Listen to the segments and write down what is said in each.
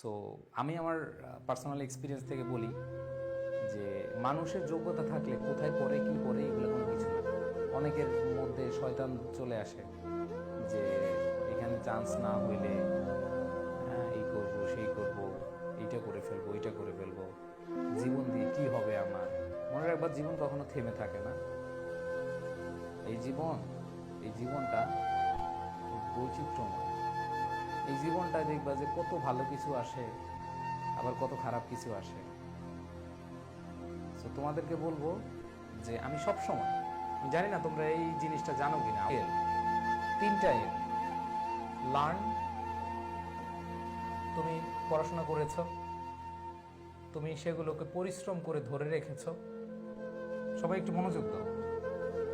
So আমি আমার personal experience থেকে বলি যে মানুষের যোগ্যতা থাকলে কোথায় পড়ে কি পড়ে এগুলো কোনো কিছু না। অনেকের মধ্যে শয়তান চলে আসে যে এখানে চান্স না হইলে এই করব সেই করব, এইটা করে ফেলবো ওইটা করে ফেলবো, জীবন দিয়ে কি হবে আমার। মনে রাখবার জীবন কখনো থেমে থাকে না। এই জীবনটা বৈচিত্র্যময়। এই জীবনটা দেখবা যে কত ভালো কিছু আসে আবার কত খারাপ কিছু আসে। তো তোমাদেরকে বলবো যে আমি সব সময়, জানি না তোমরা এই জিনিসটা জানো কিনা, তিনটা এল। লার্ন, তুমি পড়াশোনা করেছ, তুমি সেগুলোকে পরিশ্রম করে ধরে রেখেছ। সবাই একটু মনোযোগ দাও।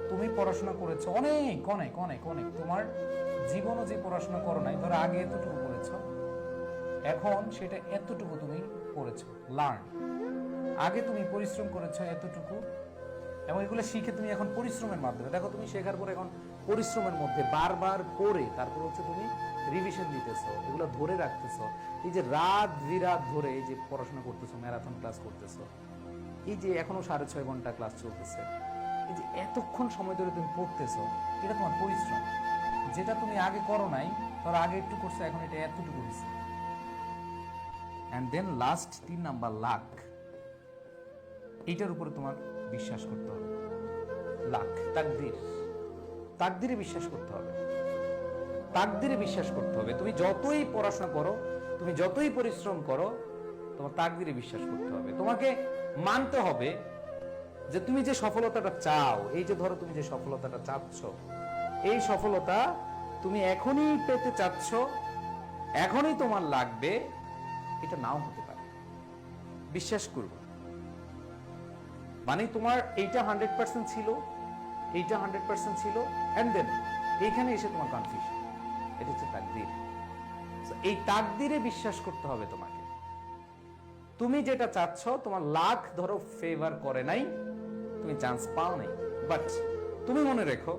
তুমি পড়াশোনা করেছো অনেক অনেক অনেক অনেক, তোমার জীবনও যে পড়াশোনা করো নাই, ধরো আগে এতটুকু পড়েছ, এখন সেটা এতটুকু তুমি পড়েছো। লার্ন, আগে তুমি পরিশ্রম করেছো এতটুকু, এবং এগুলো শিখে তুমি এখন পরিশ্রমের মাধ্যমে, দেখো তুমি শেখার পর এখন পরিশ্রমের মধ্যে বারবার পড়ে তারপর হচ্ছে তুমি রিভিশন দিতেছো, এগুলো ধরে রাখতেছো। এই যে রাত বিরাত ধরে এই যে পড়াশোনা করতেছো, ম্যারাথন ক্লাস করতেছো, এই যে এখনো 6.5 ঘন্টা ক্লাস চলতেছে, এই যে এতক্ষণ সময় ধরে তুমি পড়তেছো, এটা তোমার পরিশ্রম। যেটা তুমি আগে করো নাই, ধর আগে একটু করছো, এখন এটা এতটুকু হয়েছে। And then last 3 number, luck. এইটার উপরে তোমার বিশ্বাস করতে হবে। লাক, তাকদিরে বিশ্বাস করতে হবে। তাকদিরে বিশ্বাস করতে হবে। তুমি যতই পড়াশোনা করো, তুমি যতই পরিশ্রম করো, তোমার তাকদিরে বিশ্বাস করতে হবে। তোমাকে মানতে হবে যে তুমি যে সফলতাটা চাও, এই যে ধরো তুমি যে সফলতাটা চাচ্ছ, এই সফলতা তুমি এখনই পেতে চাচ্ছ, এখনই তোমার লাগবে, এটা নাও হতে পারে। বিশ্বাস করবে, মানে তোমার এইটা 100% ছিল, এইটা 100% ছিল, এন্ড দেন এইখানে এসে তোমার কনফিউশন। এটা হচ্ছে তাকদীর। এই তাকদীরে বিশ্বাস করতে হবে তোমাকে। তুমি যেটা চাচ্ছ, তোমার লাক ধরো ফেভার করে নাই, তুমি চান্স পাও নাই, বাট তুমি মনে রেখো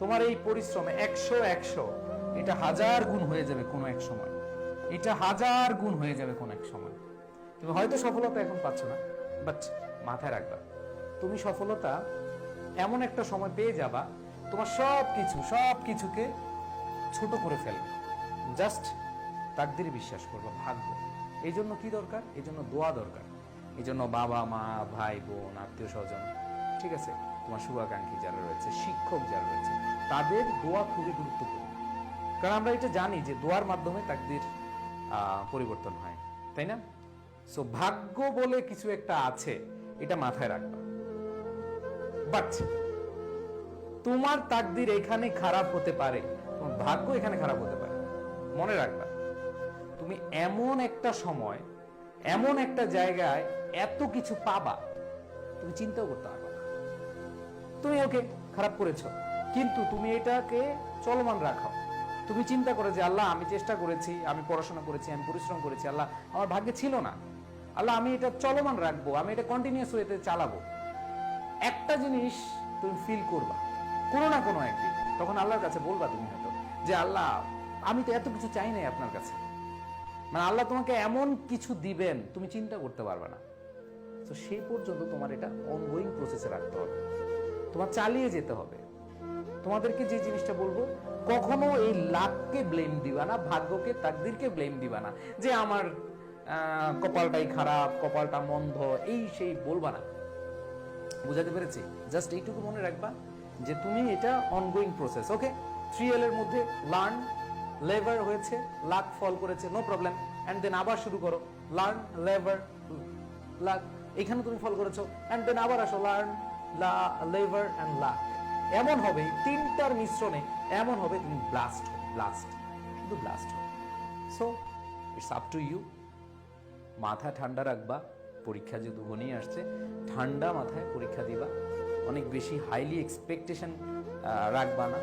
তোমার এই পরিশ্রমে 100 এটা 1000 গুণ হয়ে যাবে কোনো এক সময়, এটা 1000 গুণ হয়ে যাবে কোনো এক সময়। তুমি হয়তো সফলতা এখন পাচ্ছ না, বাট মাথায় রাখবা তুমি সফলতা এমন একটা সময় পেয়ে যাবা, তোমার সবকিছুকে ছোট করে ফেলবে। জাস্ট তাকদীরে বিশ্বাস করবা, ভাগ্য। এই জন্য কি দরকার? এই জন্য দোয়া দরকার। এই জন্য বাবা মা ভাই বোন আত্মীয় স্বজন, ঠিক আছে, তোমার শুভাকাঙ্ক্ষী যারা রয়েছে, শিক্ষক যারা রয়েছে, তাদের দোয়া খুবই গুরুত্বপূর্ণ। কারণ আমরা এটা জানি যে দোয়ার মাধ্যমে তাকদীর পরিবর্তন হয়, তাই না? সো ভাগ্য বলে কিছু একটা আছে, এটা মাথায় রাখবা। বাট তোমার তাকদীর এখানে খারাপ হতে পারে, তোমার ভাগ্য এখানে খারাপ হতে পারে। মনে রাখবা, তুমি এমন একটা সময়, এমন একটা জায়গায় এত কিছু পাবা, তুমি চিন্তাও করতে পারবে না। তুমি ওকে খারাপ করেছো, কিন্তু তুমি এটাকে চলমান রাখো। তুমি চিন্তা করো যে আল্লাহ, আমি চেষ্টা করেছি, আমি পড়াশোনা করেছি, আমি পরিশ্রম করেছি, আল্লাহ আমার ভাগ্যে ছিল না, আল্লাহ আমি এটা চলমান রাখবো, আমি এটা কন্টিনিউয়াস ওয়েতে চালাবো। একটা জিনিস তুমি ফিল করবা কোনো না কোনো একদিন, তখন আল্লাহর কাছে বলবা তুমি হয়তো যে আল্লাহ, আমি তো এত কিছু চাই নাই আপনার কাছে। মানে আল্লাহ তোমাকে এমন কিছু দিবেন তুমি চিন্তা করতে পারবে না। তো সেই পর্যন্ত তোমার এটা অনগোয়িং প্রসেসে রাখতে হবে, তোমার চালিয়ে যেতে হবে। তোমাদেরকে যে জিনিসটা বলবো, কখনো এই লাককে ব্লেম দিবা না, ভাগ্যকে তাকদীরকে ব্লেম দিবা না যে আমার কপালটাই খারাপ, কপালটা মন্দ, এই সেই বলবা না। বুঝাতে পেরেছি? জাস্ট এইটুকু মনে রাখবা যে তুমি এটা অনগোয়িং প্রসেস। ওকে, 3L এর মধ্যে লার্ন, লেভার হয়েছে, লাক ফল করেছে, নো প্রবলেম, এন্ড দেন আবার শুরু করো, লার্ন, লেভার, লাক, এখানে তুমি ফল করেছো, এন্ড দেন আবার আসো, লার্ন, লেভার এন্ড লাক। এমন হবে তিনটার মিশ্রণে, এমন হবে তুমি ব্লাস্ট শুধু ব্লাস্ট হবে। So it's up to you. মাথা ঠান্ডা রাখবা, পরীক্ষা যেহেতু ঘনিয়ে আসছে, ঠান্ডা মাথায় পরীক্ষা দিবা। অনেক বেশি হাইলি এক্সপেকটেশন রাখবা না।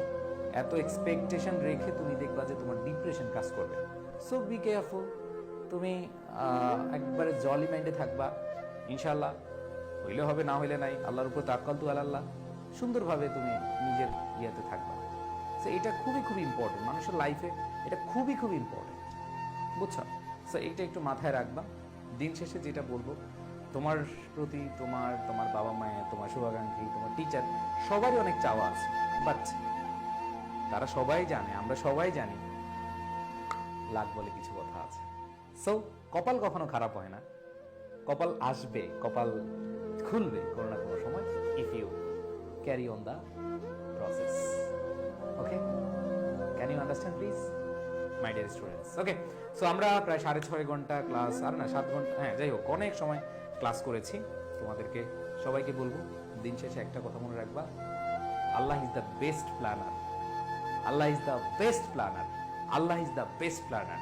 এত এক্সপেকটেশন রেখে তুমি দেখবা যে তোমার ডিপ্রেশন কাজ করবে। So be careful. তুমি একবারে জলি মাইন্ডে থাকবা, ইনশাল্লাহ হইলে হবে, না হইলে নাই, আল্লাহর উপর তাওয়াক্কালতু আলাল্লাহ। সুন্দরভাবে তুমি নিজের ইয়েতে থাকবা। সো এটা খুবই ইম্পর্টেন্ট মানুষের লাইফে, এটা খুবই ইম্পর্টেন্ট, বুঝছো? সো এইটা একটু মাথায় রাখবা। দিন শেষে যেটা বলবো, তোমার প্রতি তোমার তোমার বাবা মায়ের, তোমার শুভাকাঙ্ক্ষী, তোমার টিচার সবারই অনেক চাওয়া আছে, বাট তারা সবাই জানে, আমরা সবাই জানি লাক বলে কিছু কথা আছে। সো কপাল কখনো খারাপ হয় না, কপাল আসবে, কপাল খুলবে কোনো না কোনো সময়, if you carry on the process. Okay, can you understand please my dear students? Okay, so আমরা প্রায় 6.5 ঘন্টা ক্লাস, আর না 7 ঘন্টা, হ্যাঁ যাই হোক, অনেক সময় ক্লাস করেছি। তোমাদেরকে সবাইকে বলবো, দিন শেষে একটা কথা মনে রাখবা, Allah is the best planner, Allah is the best planner, Allah is the best planner.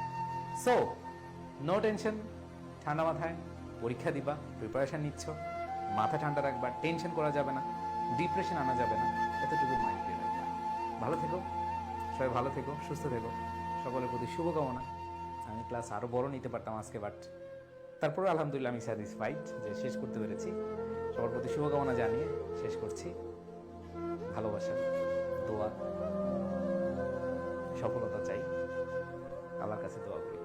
So no tension, ঠান্ডা মাথায় পরীক্ষা দিবা, প্রিপারেশন নিচ্ছ, মাথা ঠান্ডা রাখবা, টেনশন করা যাবে না, ডিপ্রেশন আনা যাবে না, এতটুকু মাইন্ডে রাখবা। ভালো থেকো, সবাই ভালো থেকো, সুস্থ থেকো, সকলের প্রতি শুভকামনা। আমি ক্লাস আরও বড় নিতে পারতাম আজকে, বাট তারপরে আলহামদুলিল্লাহ আমি স্যাটিসফাইড যে শেষ করতে পেরেছি। সবার প্রতি শুভকামনা জানিয়ে শেষ করছি। ভালোবাসা, দোয়া, সফলতা চাই, আল্লাহর কাছে দোয়া করি।